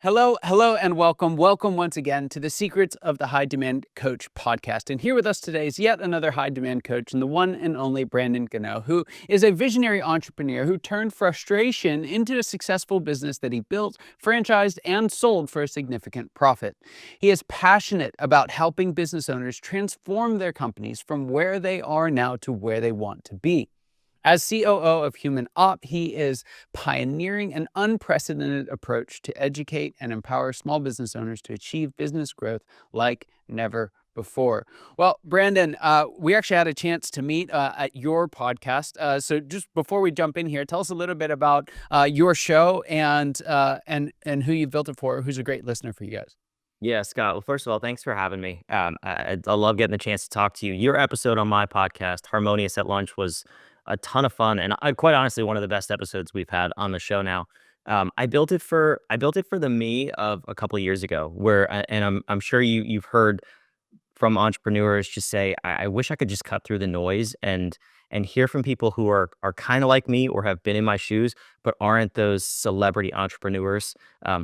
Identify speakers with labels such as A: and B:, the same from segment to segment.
A: Hello, hello, and welcome. Welcome once again to the Secrets of the High Demand Coach podcast. And here with us today is yet another high demand coach, and the one and only Brandon Gano, who is a visionary entrepreneur who turned frustration into a successful business that he built, franchised, and sold for a significant profit. He is passionate about helping business owners transform their companies from where they are now to where they want to be. As COO of HumanOp, he is pioneering an unprecedented approach to educate and empower small business owners to achieve business growth like never before. Well, Brandon, we actually had a chance to meet at your podcast. So just before we jump in here, tell us a little bit about your show and who you built it for, who's a great listener for you guys.
B: Yeah, Scott. Well, first of all, thanks for having me. I love getting the chance to talk to you. Your episode on my podcast, Harmonious at Lunch, was a ton of fun, and quite honestly, one of the best episodes we've had on the show now. I built it for the me of a couple of years ago, and I'm sure you've heard from entrepreneurs just say, I wish I could just cut through the noise and hear from people who are kind of like me or have been in my shoes, but aren't those celebrity entrepreneurs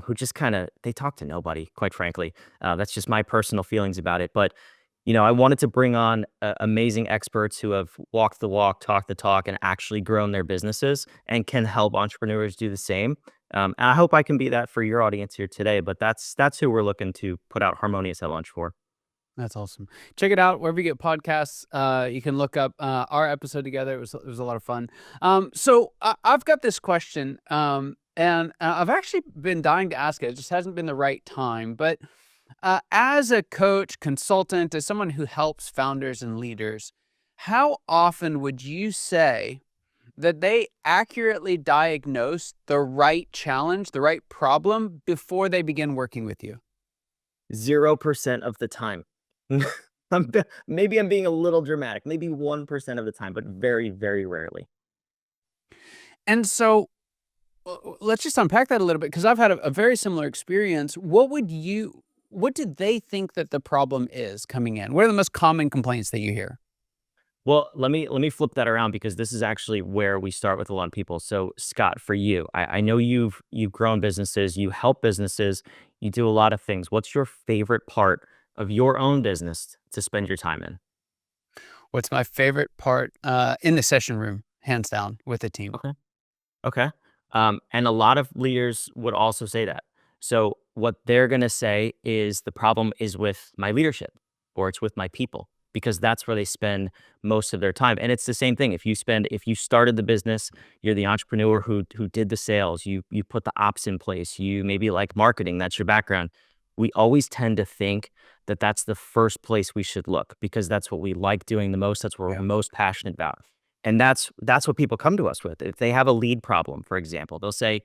B: who just kind of they talk to nobody, quite frankly. That's just my personal feelings about it. But I wanted to bring on amazing experts who have walked the walk, talked the talk, and actually grown their businesses and can help entrepreneurs do the same. And I hope I can be that for your audience here today. But that's who we're looking to put out Harmonious at Lunch for.
A: That's awesome. Check it out wherever you get podcasts. You can look up our episode together. It was a lot of fun. I've got this question, and I've actually been dying to ask it. It just hasn't been the right time. But as a coach, consultant, as someone who helps founders and leaders, how often would you say that they accurately diagnose the right challenge, the right problem before they begin working with you?
B: 0% of the time. Maybe I'm being a little dramatic, maybe 1% of the time, but very, very rarely.
A: And so let's just unpack that a little bit because I've had a very similar experience. What did they think that the problem is coming in? What are the most common complaints that you hear?
B: Well, let me flip that around because this is actually where we start with a lot of people. So, Scott, for you, I know you've grown businesses, you help businesses, you do a lot of things. What's your favorite part of your own business to spend your time in?
A: What's my favorite part in the session room, hands down, with the team?
B: Okay. Okay. And a lot of leaders would also say that. So what they're going to say is the problem is with my leadership or it's with my people because that's where they spend most of their time. And it's the same thing. If you started the business, you're the entrepreneur who did the sales, you put the ops in place, you maybe like marketing, that's your background. We always tend to think that that's the first place we should look because that's what we like doing the most. That's what we're
A: Yeah.
B: most passionate about. And that's what people come to us with. If they have a lead problem, for example, they'll say,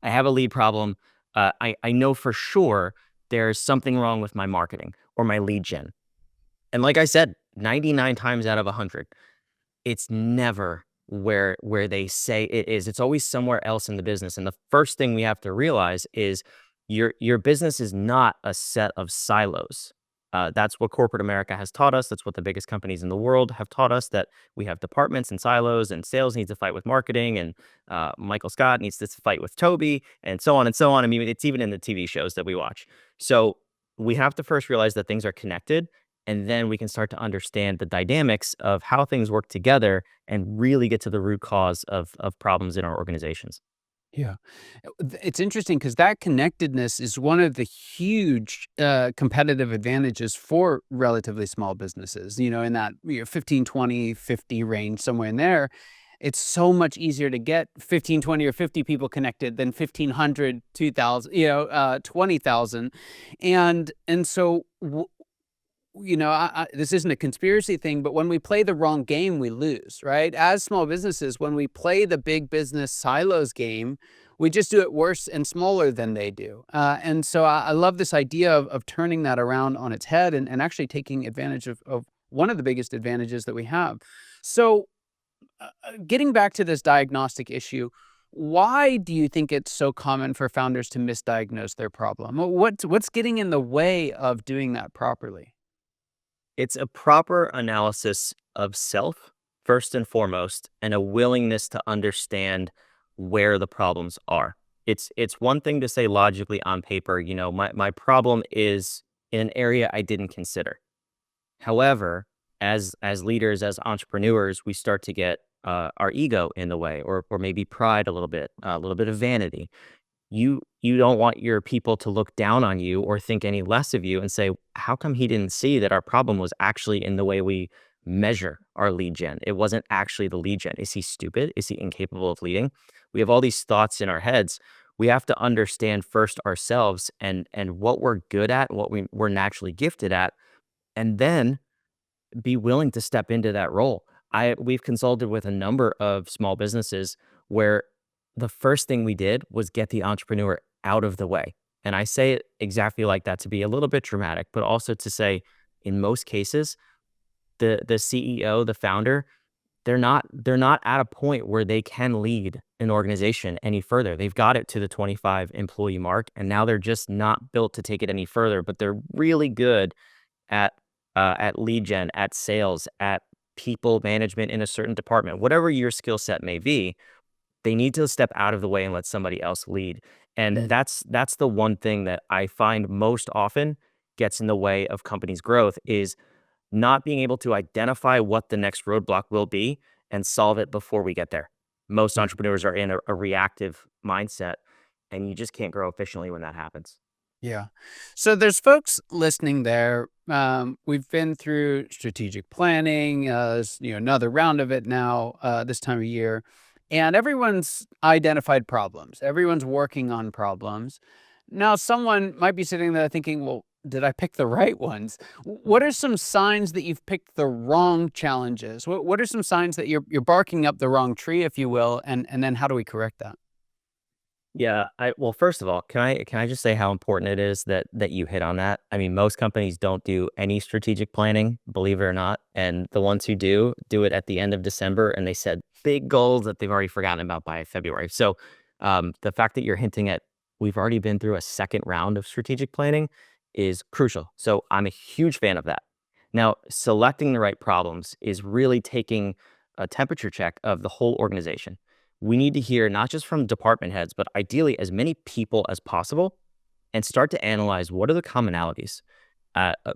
B: I have a lead problem. I know for sure there's something wrong with my marketing or my lead gen. And like I said, 99 times out of 100, it's never where they say it is. It's always somewhere else in the business. And the first thing we have to realize is your business is not a set of silos. That's what corporate America has taught us. That's what the biggest companies in the world have taught us, that we have departments and silos, and sales needs to fight with marketing, and Michael Scott needs to fight with Toby, and so on and so on. I mean, it's even in the TV shows that we watch. So we have to first realize that things are connected, and then we can start to understand the dynamics of how things work together and really get to the root cause of problems in our organizations.
A: Yeah. It's interesting because that connectedness is one of the huge competitive advantages for relatively small businesses, in that 15, 20, 50 range, somewhere in there. It's so much easier to get 15, 20, or 50 people connected than 1,500, 2,000, 20,000. And so this isn't a conspiracy thing, but when we play the wrong game, we lose, right? As small businesses, when we play the big business silos game, we just do it worse and smaller than they do. And so I love this idea of turning that around on its head and actually taking advantage of one of the biggest advantages that we have. So getting back to this diagnostic issue, why do you think it's so common for founders to misdiagnose their problem? What's getting in the way of doing that properly?
B: It's a proper analysis of self, first and foremost, and a willingness to understand where the problems are. It's one thing to say logically on paper, my problem is in an area I didn't consider. However, as leaders, as entrepreneurs, we start to get our ego in the way, or maybe pride a little bit of vanity. You don't want your people to look down on you or think any less of you and say, how come he didn't see that our problem was actually in the way we measure our lead gen? It wasn't actually the lead gen. Is he stupid? Is he incapable of leading? We have all these thoughts in our heads. We have to understand first ourselves and what we're good at, what we're naturally gifted at, and then be willing to step into that role. We've consulted with a number of small businesses where the first thing we did was get the entrepreneur out of the way. And I say it exactly like that to be a little bit dramatic, but also to say in most cases, the CEO, the founder, they're not at a point where they can lead an organization any further. They've got it to the 25 employee mark, and now they're just not built to take it any further, but they're really good at at lead gen, at sales, at people management in a certain department, whatever your skill set may be. They need to step out of the way and let somebody else lead. And
A: Mm.
B: that's the one thing that I find most often gets in the way of companies' growth is not being able to identify what the next roadblock will be and solve it before we get there. Most
A: Yeah.
B: entrepreneurs are in a reactive mindset, and you just can't grow efficiently when that happens.
A: Yeah. So there's folks listening there. We've been through strategic planning, another round of it now, this time of year, and everyone's identified problems. Everyone's working on problems. Now, someone might be sitting there thinking, well, did I pick the right ones? What are some signs that you've picked the wrong challenges? What are some signs that you're barking up the wrong tree, if you will, and then how do we correct that?
B: Yeah, well, first of all, can I just say how important it is that you hit on that? I mean, most companies don't do any strategic planning, believe it or not, and the ones who do it at the end of December, and they set big goals that they've already forgotten about by February. So, the fact that you're hinting at we've already been through a second round of strategic planning is crucial. So, I'm a huge fan of that. Now, selecting the right problems is really taking a temperature check of the whole organization. We need to hear not just from department heads, but ideally as many people as possible and start to analyze what are the commonalities.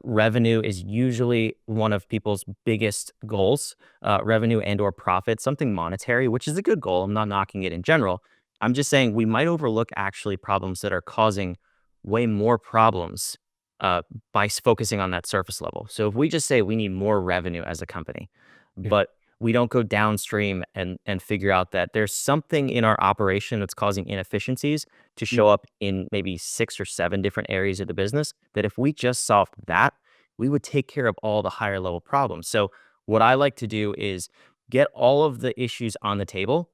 B: Revenue is usually one of people's biggest goals, revenue and or profit, something monetary, which is a good goal. I'm not knocking it in general. I'm just saying we might overlook actually problems that are causing way more problems uh, by focusing on that surface level. So if we just say we need more revenue as a company,
A: Yeah.
B: but we don't go downstream and figure out that there's something in our operation that's causing inefficiencies to show
A: Mm.
B: up in maybe 6 or 7 different areas of the business, that if we just solved that, we would take care of all the higher level problems. So what I like to do is get all of the issues on the table,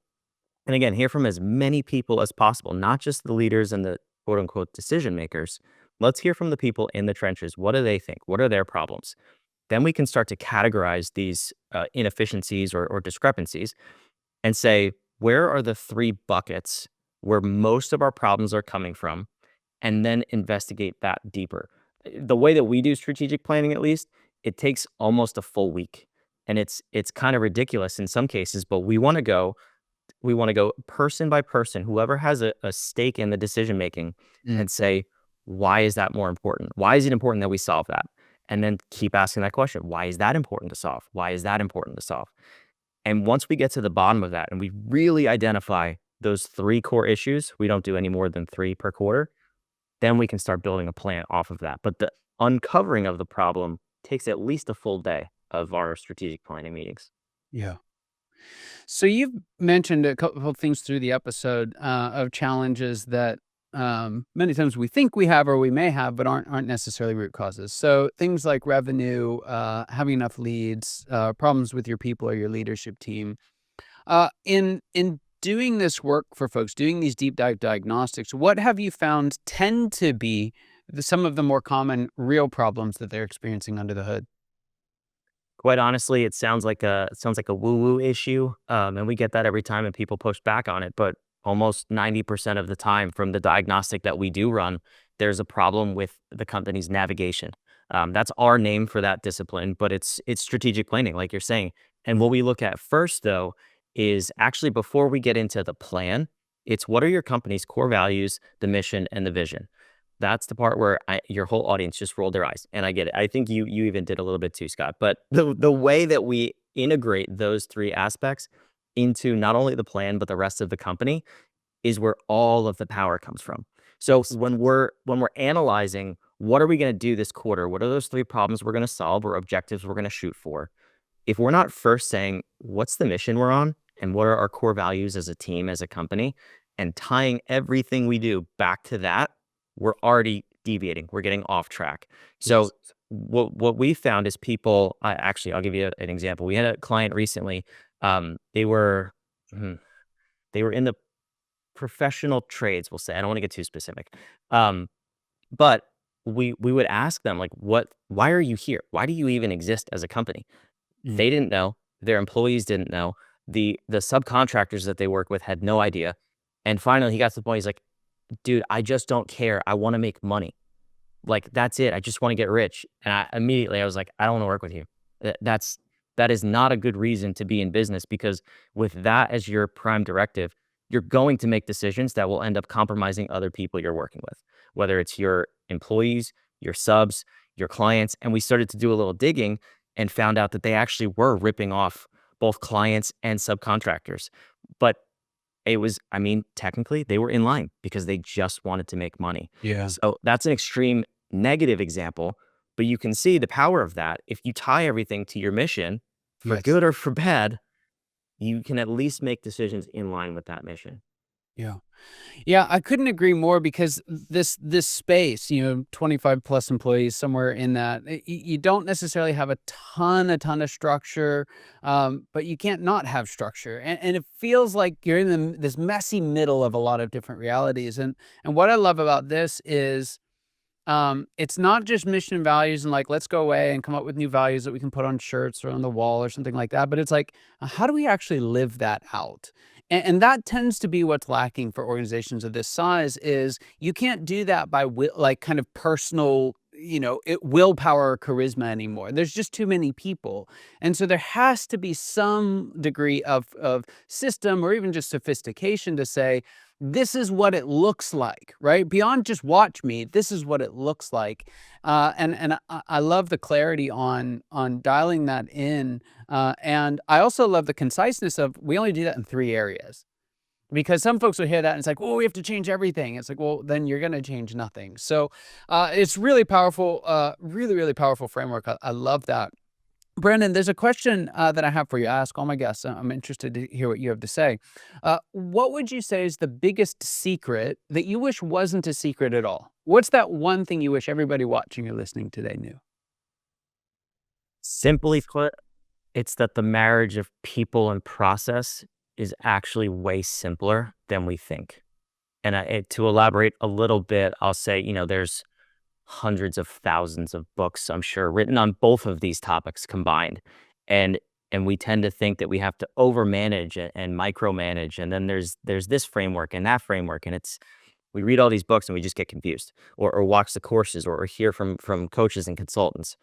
B: and again, hear from as many people as possible, not just the leaders and the quote unquote decision makers. Let's hear from the people in the trenches. What do they think? What are their problems? Then we can start to categorize these inefficiencies or discrepancies and say, where are the 3 buckets where most of our problems are coming from? And then investigate that deeper. The way that we do strategic planning, at least, it takes almost a full week. And it's kind of ridiculous in some cases, but we want to go person by person, whoever has a stake in the decision making,
A: Mm.
B: and say, why is that more important? Why is it important that we solve that? And then keep asking that question. Why is that important to solve? Why is that important to solve? And once we get to the bottom of that and we really identify those 3 core issues, we don't do any more than 3 per quarter, then we can start building a plan off of that. But the uncovering of the problem takes at least a full day of our strategic planning meetings.
A: Yeah. So you've mentioned a couple of things through the episode of challenges that many times we think we have or we may have, but aren't necessarily root causes. So things like revenue, having enough leads, problems with your people or your leadership team. In doing this work for folks, doing these deep dive diagnostics, what have you found tend to be some of the more common real problems that they're experiencing under the hood?
B: Quite honestly, it sounds like a woo-woo issue, and we get that every time and people push back on it, but almost 90% of the time from the diagnostic that we do run, there's a problem with the company's navigation. That's our name for that discipline, but it's strategic planning, like you're saying. And what we look at first, though, is actually before we get into the plan, It's what are your company's core values, the mission, and the vision. That's the part where your whole audience just rolled their eyes, and I get it. I think you even did a little bit too, Scott. But the way that we integrate those three aspects into not only the plan but the rest of the company is where all of the power comes from. So when we're analyzing what are we going to do this quarter, what are those three problems we're going to solve or objectives we're going to shoot for, if we're not first saying what's the mission we're on and what are our core values as a team, as a company, and tying everything we do back to that, we're already deviating. We're getting off track. So
A: Yes.
B: what we found is people. Actually, I'll give you an example. We had a client recently. They were hmm, they were in the professional trades. We'll say. I don't want to get too specific. Um, but we would ask them like, why are you here? Why do you even exist as a company?
A: Mm.
B: They didn't know, their employees didn't know, the subcontractors that they work with had no idea, and finally, he got to the point, he's like, "Dude, I just don't care, I wanna make money. Like, that's it, I just wanna get rich." And I was like, "I don't wanna work with you." That is not a good reason to be in business because with that as your prime directive, you're going to make decisions that will end up compromising other people you're working with, whether it's your employees, your subs, your clients. And we started to do a little digging and found out that they actually were ripping off both clients and subcontractors. But I mean, technically they were in line because they just wanted to make money.
A: Yeah.
B: So that's an extreme negative example, but you can see the power of that. If you tie everything to your mission, for
A: Yes.
B: good or for bad, you can at least make decisions in line with that mission.
A: Yeah. Yeah, I couldn't agree more because this space, 25 plus employees, somewhere in that, you don't necessarily have a ton of structure, but you can't not have structure, and it feels like you're in this messy middle of a lot of different realities, and what I love about this is it's not just mission and values and like, let's go away and come up with new values that we can put on shirts or on the wall or something like that. But it's like, how do we actually live that out? And that tends to be what's lacking for organizations of this size is you can't do that by like kind of personal, willpower or charisma anymore. There's just too many people. And so there has to be some degree of system or even just sophistication to say, this is what it looks like, right? Beyond just watch me, this is what it looks like, and I love the clarity on dialing that in, and I also love the conciseness of we only do that in 3 areas. Because some folks will hear that and it's like, "Oh, we have to change everything." It's like, well, then you're gonna change nothing. So, it's really powerful, really, really powerful framework. I love that. Brandon, there's a question that I have for you. I ask all my guests. I'm interested to hear what you have to say. What would you say is the biggest secret that you wish wasn't a secret at all? What's that one thing you wish everybody watching or listening today knew?
B: Simply put, it's that the marriage of people and process is actually way simpler than we think. And to elaborate a little bit, I'll say, there's hundreds of thousands of books, I'm sure, written on both of these topics combined. And and we tend to think that we have to overmanage and micromanage. And then there's this framework and that framework. And we read all these books and we just get confused or watch the courses or hear from coaches and consultants.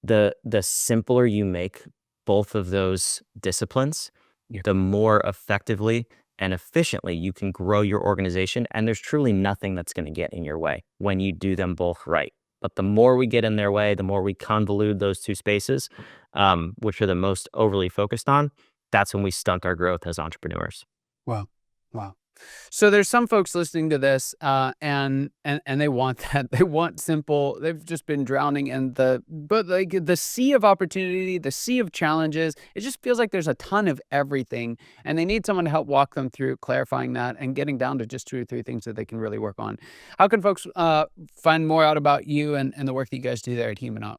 B: The simpler you make both of those disciplines,
A: Yeah.
B: the more effectively and efficiently you can grow your organization, and there's truly nothing that's gonna get in your way when you do them both right. But the more we get in their way, the more we convolute those 2 spaces, which are the most overly focused on, that's when we stunt our growth as entrepreneurs.
A: Wow. Wow. So there's some folks listening to this, and they want that. They want simple. They've just been drowning in but like the sea of opportunity, the sea of challenges. It just feels like there's a ton of everything, and they need someone to help walk them through clarifying that and getting down to just 2 or 3 things that they can really work on. How can folks find more out about you and the work that you guys do there at HumanOp?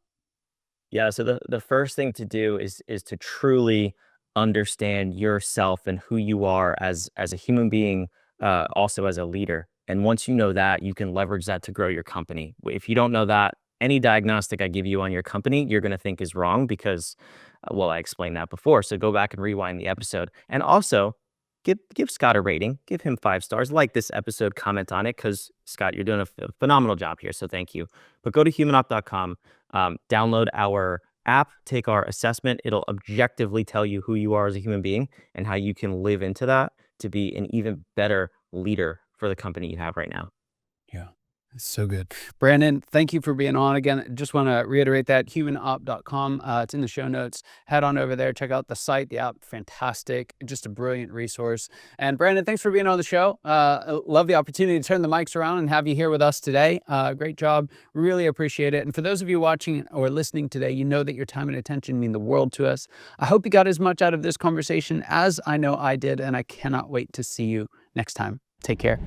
B: Yeah, so the first thing to do is to truly understand yourself and who you are as a human being, also as a leader. And once you know that, you can leverage that to grow your company. If you don't know that, any diagnostic I give you on your company, you're going to think is wrong because, well, I explained that before. So go back and rewind the episode, and also give Scott a rating, give him 5 stars, like this episode, comment on it because Scott, you're doing a phenomenal job here. So thank you. But go to humanop.com. Download our app, take our assessment. It'll objectively tell you who you are as a human being and how you can live into that to be an even better leader for the company you have right now.
A: Yeah. So good. Brandon, thank you for being on again. Just want to reiterate that humanop.com. It's in the show notes. Head on over there. Check out the site, the app. Fantastic. Just a brilliant resource. And Brandon, thanks for being on the show. Love the opportunity to turn the mics around and have you here with us today. Great job. Really appreciate it. And for those of you watching or listening today, you know that your time and attention mean the world to us. I hope you got as much out of this conversation as I know I did, and I cannot wait to see you next time. Take care.